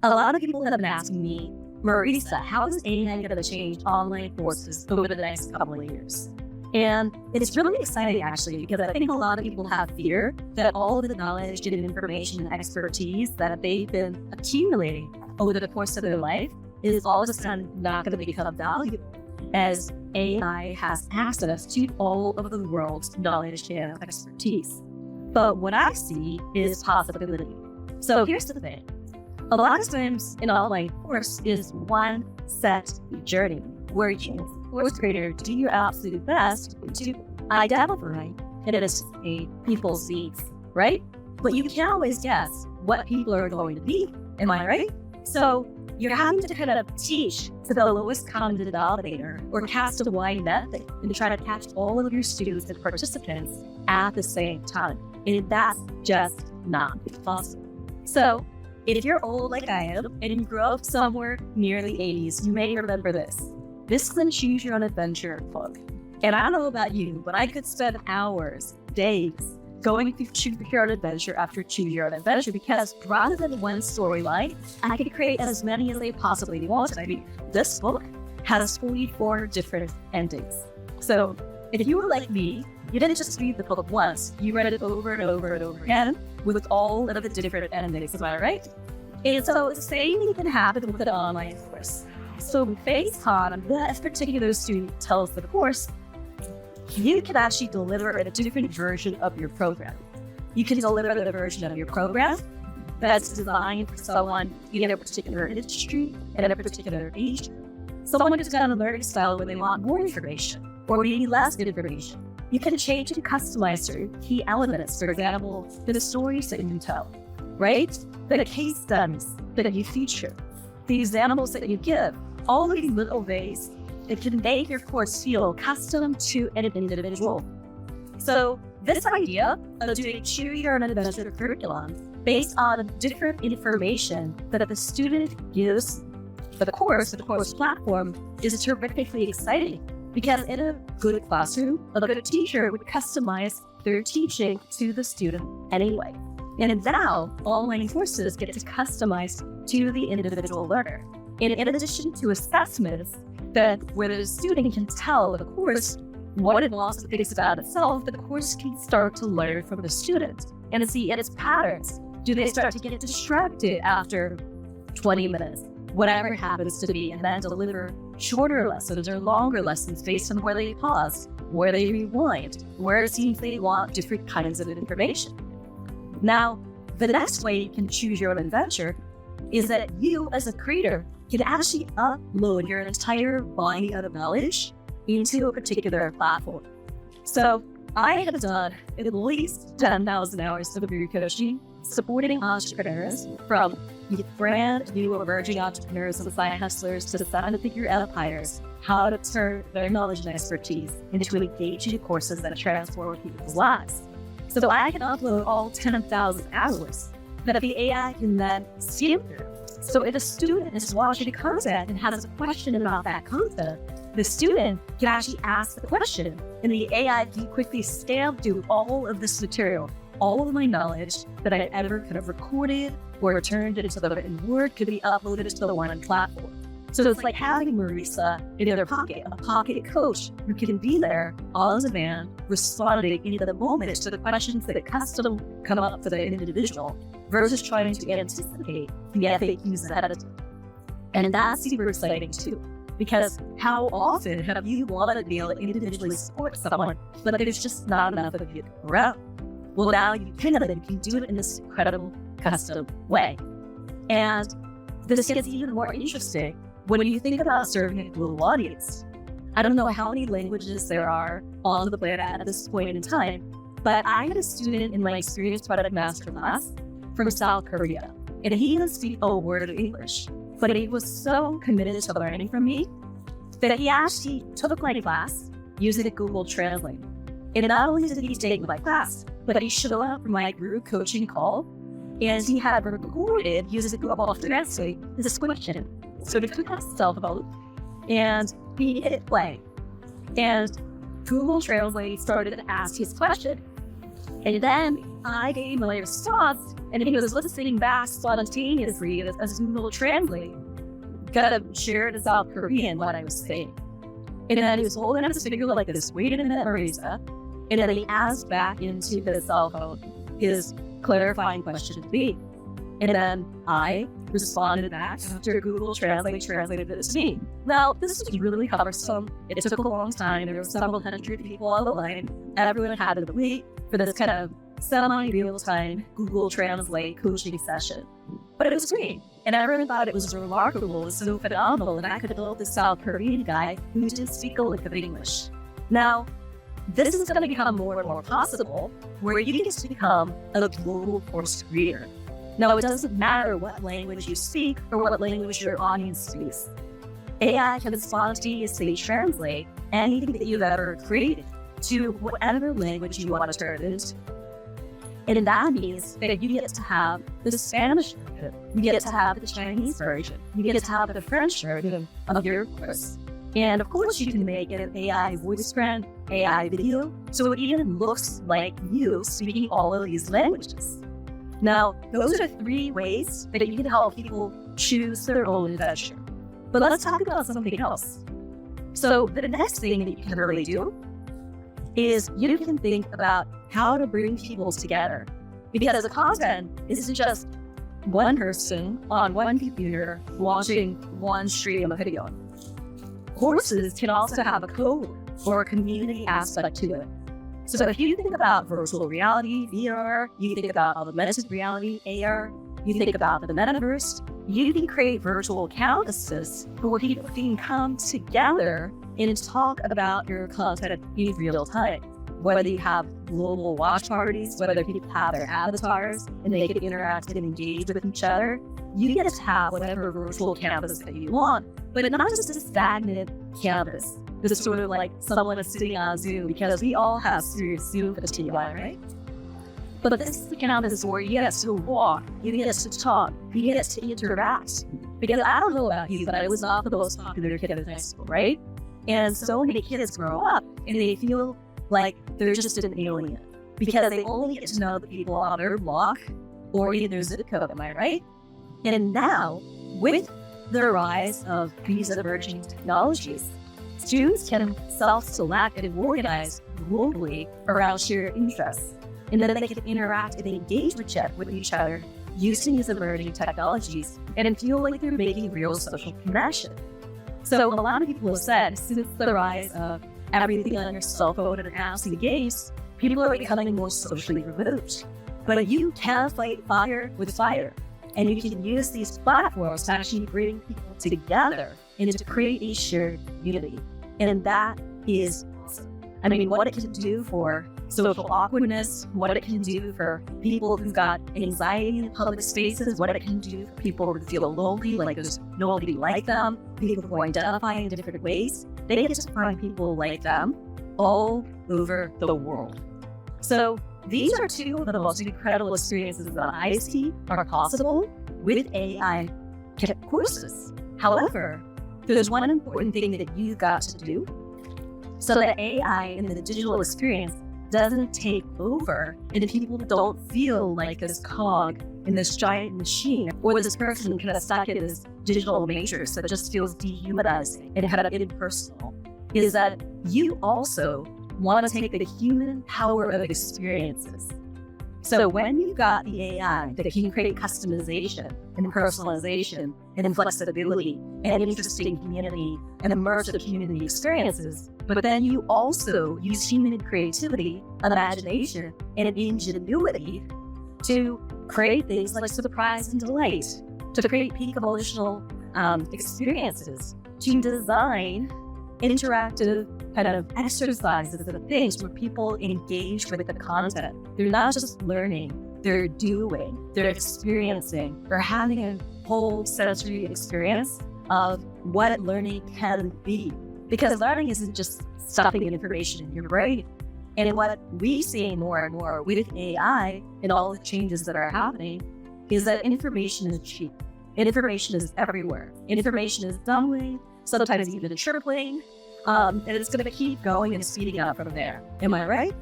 A lot of people have been asking me, Marisa, how is AI going to change online courses over the next couple of years? And it's really exciting, actually, because I think a lot of people have fear that all of the knowledge and information and expertise that they've been accumulating over the course of their life is all of a sudden not going to become valuable, as AI has access to all of the world's knowledge and expertise. But what I see is possibility. So here's the thing. A lot of times an online course is one set journey where you, as a course creator, do your absolute best to identify and anticipate people's needs, right? But you can't always guess what people are going to need, am I right? So you're having to kind of teach to the lowest common denominator or cast a wide net and try to catch all of your students and participants at the same time. And that's just not possible. So if you're old like I am and you grew up somewhere near the 80s, you may remember this. This is the Choose Your Own Adventure book. And I don't know about you, but I could spend hours, days, going through Choose Your Own Adventure after Choose Your Own Adventure, because rather than one storyline, I could create as many as I possibly wanted. I mean, this book has 44 different endings. So if you were like me, you didn't just read the book once, you read it over and over and over again with all of the different endings, am I right? And so the same thing can happen with an online course. So based on that particular student tells the course, you can actually deliver a different version of your program. You can deliver the version of your program that's designed for someone in a particular industry and in a particular age. Someone who's got a learning style where they want more information or maybe less information. You can change and customize certain key elements, for example, the stories that you tell, right? The case studies that you feature, the examples that you give, all of these little ways it can make your course feel custom to an individual. So this idea of doing Choose Your Own Adventure curriculum based on different information that the student gives for the course platform is terrifically exciting. Because in a good classroom, a good teacher would customize their teaching to the student anyway. And now, online courses get to customize to the individual learner. And in addition to assessments where the student can tell the course what it wants to think about itself, the course can start to learn from the student and see its patterns. Do they start to get distracted after 20 minutes? Whatever happens to be, and then deliver shorter lessons or longer lessons based on where they pause, where they rewind, where it seems they want different kinds of information. Now, the next way you can choose your own adventure is that you, as a creator, can actually upload your entire body of knowledge into a particular platform. So I have done at least 10,000 hours of career coaching, supporting entrepreneurs from brand new emerging entrepreneurs and side hustlers to seven-figure empires, how to turn their knowledge and expertise into engaging courses that transform people's lives. So I can upload all 10,000 hours that the AI can then skim through. So if a student is watching the content and has a question about that content, the student can actually ask the question, and the AI can quickly scan through all of this material. All of my knowledge that I ever could have recorded or turned into the written word could be uploaded to the one platform. So it's like having Marisa in their pocket, a pocket coach who can be there on demand, responding in the moment to the questions that custom come up for the individual versus trying to anticipate the FAQs ahead of time. And that's super exciting too, because how often have you wanted to be able to individually support someone, but there's just not enough of you around? Well, now you can do it in this incredible custom way. And this gets even more interesting when you think about serving a global audience. I don't know how many languages there are on the planet at this point in time, but I had a student in my Experience Product Masterclass from South Korea, and he didn't speak a word of English, but he was so committed to learning from me that he actually took my class using a Google Translate. And not only did he take my class, but he showed up for my group coaching call, and he had recorded using Google Translate this question. So he took himself out, and he hit play. And Google Translate started to ask his question. And then I gave my response, and he was listening back spontaneously as Google Translate kind of shared in South Korean what I was saying. And then he was holding up his finger like this, waiting a minute, Marisa. And then he asked back into the cell phone his clarifying question to me. And then I responded back after Google translated it to me. Now, this was really cumbersome. It took a long time. There were several hundred people on the line. Everyone had to wait for this kind of semi-real-time Google Translate coaching session. But it was great. And everyone thought it was remarkable, it was so phenomenal, and I could build this South Korean guy who didn't speak a lick of English. Now, this is going to become more and more possible, where you get to become a global course creator. Now, it doesn't matter what language you speak or what language your audience speaks. AI can spontaneously translate anything that you've ever created to whatever language you want to turn it into. And that means that you get to have the Spanish version, you get to have the Chinese version, you get to have the French version of your course. And of course, you can make it an AI voice brand, AI video, so it even looks like you speaking all of these languages. Now, those are 3 ways that you can help people choose their own adventure. But let's talk about something else. So the next thing that you can really do is you can think about how to bring people together. Because the content isn't just one person on one computer watching one stream of video. Courses can also have a code or a community aspect to it. So if you think about virtual reality, VR, you think about augmented reality, AR, you think about the metaverse, you can create virtual canvases where people can come together and talk about your content in real time. Whether you have global watch parties, whether people have their avatars and they can interact and engage with each other, you get to have whatever virtual canvas that you want, but not just a stagnant canvas. This is sort of like someone is sitting on Zoom, because we all have serious Zoom fatigue, right? But this is the canvas where you get to walk, you get to talk, you get to interact. Because I don't know about you, but I was not the most popular kid in high school, right? And so many kids grow up and they feel like they're just an alien because they only get to know the people on their block or in their zip code, am I right? And now, with the rise of these emerging technologies, students can self-select and organize globally around shared interests. And then they can interact and engage with each other using these emerging technologies and feel like they're making real social connection. So a lot of people have said, since the rise of everything on your cell phone and apps and games, people are becoming more socially removed. But you can fight fire with fire, and you can use these platforms to actually bring people together and to create a shared community. And that is awesome. I mean, what it can do for social awkwardness, what it can do for people who've got anxiety in public spaces, what it can do for people who feel lonely, like there's nobody like them, people who identify in different ways. They get to find people like them all over the world. So these are 2 of the most incredible experiences that I see are possible with AI courses. However, there's one important thing that you've got to do so that AI and the digital experience doesn't take over and people don't feel like this cog in this giant machine or this person kind of stuck in this digital matrix that just feels dehumanizing and kind of impersonal, is that you also want to take the human power of experiences. So when you've got the AI that can create customization and personalization and flexibility and interesting community and immersive community experiences, but then you also use human creativity, imagination, and ingenuity to create things like surprise and delight, to create peak emotional experiences, to design interactive kind of exercises and things where people engage with the content. They're not just learning, they're doing, they're experiencing, they're having a whole sensory experience of what learning can be. Because learning isn't just stuffing information in your brain. And what we see more and more with AI and all the changes that are happening is that information is cheap. Information is everywhere. Information is doubling, sometimes even tripling. And it's going to keep going and speeding up from there. Am I right?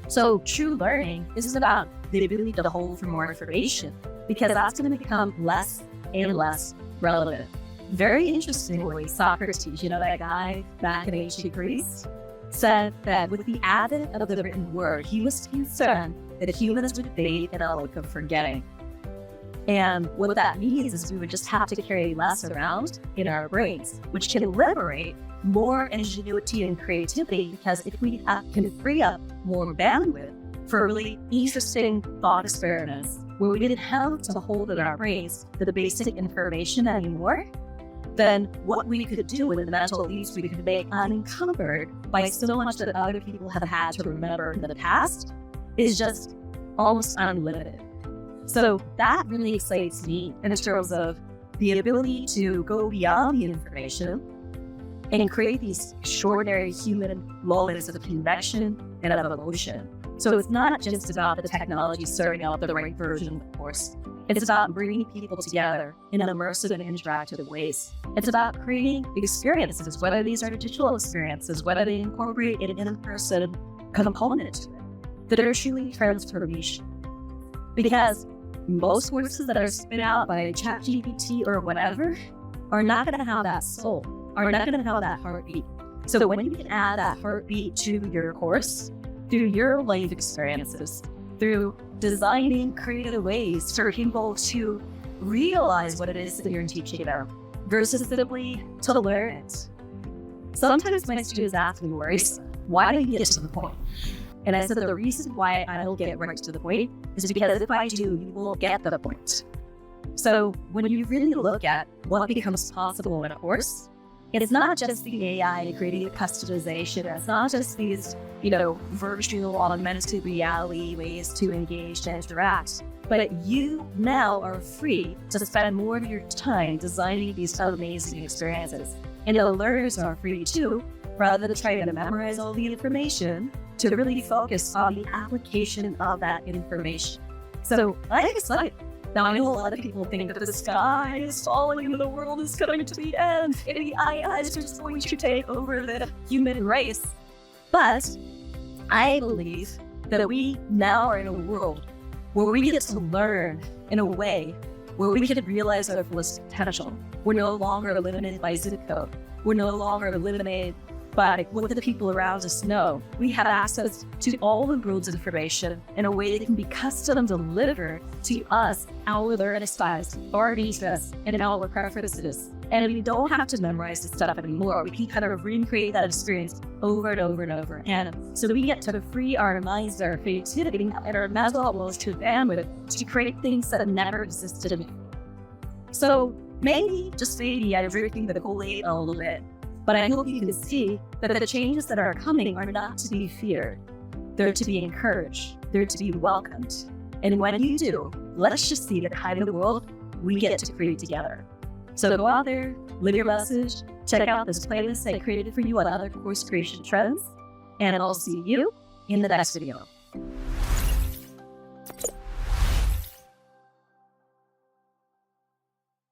So true learning isn't about the ability to hold for more information, because that's going to become less and less relevant. Very interestingly, Socrates, that guy back in ancient Greece, said that with the advent of the written word, he was concerned that humans would fade in a look of forgetting. And what that means is we would just have to carry less around in our brains, which can liberate more ingenuity and creativity, because if we can free up more bandwidth for really interesting thought experiments where we didn't have to hold in our brains the basic information anymore, then what we could do with the mental leaps we could make unencumbered by so much that other people have had to remember in the past is just almost unlimited. So that really excites me in terms of the ability to go beyond the information and create these extraordinary human moments of connection and of emotion. So it's not just about the technology serving out the right version of the course. It's about bringing people together in immersive and interactive ways. It's about creating experiences, whether these are digital experiences, whether they incorporate an in-person component to it, that are truly transformational. Because most courses that are spit out by ChatGPT or whatever are not going to have that soul, are not going to have that heartbeat. So when you can add that heartbeat to your course, through your life experiences, through designing creative ways for people to realize what it is that you're teaching them versus simply to learn it. Sometimes my students ask me, Marisa, why do you get to the point? And I said the reason why I don't get right to the point is because if I do, you will get the point. So when you really look at what becomes possible in a course, it's not just the AI creating a customization. It's not just these, virtual augmented reality ways to engage and interact. But you now are free to spend more of your time designing these amazing experiences. And the learners are free too, rather than trying to memorize all the information, to really focus on the application of that information. So I'm excited. Now, I know a lot of people think that the sky is falling and the world is coming to the end, and the AI is just going to take over the human race. But I believe that we now are in a world where we get to learn in a way where we can realize our fullest potential. We're no longer limited by zip code. We're no longer limited by what the people around us know. We have access to all the world's information in a way that can be custom delivered to us, our learning styles, our interests, and our preferences. And we don't have to memorize this stuff anymore. We can kind of recreate that experience over and over and over. And so we get to free our minds, our creativity, and our mental emotional bandwidth to create things that have never existed in. So maybe, just maybe, I'm drinking the Kool-Aid a little bit. But I hope you can see that the changes that are coming are not to be feared. They're to be encouraged. They're to be welcomed. And when you do, let's just see the kind of world we get to create together. So go out there, live your message, check out this playlist I created for you on other course creation trends, and I'll see you in the next video.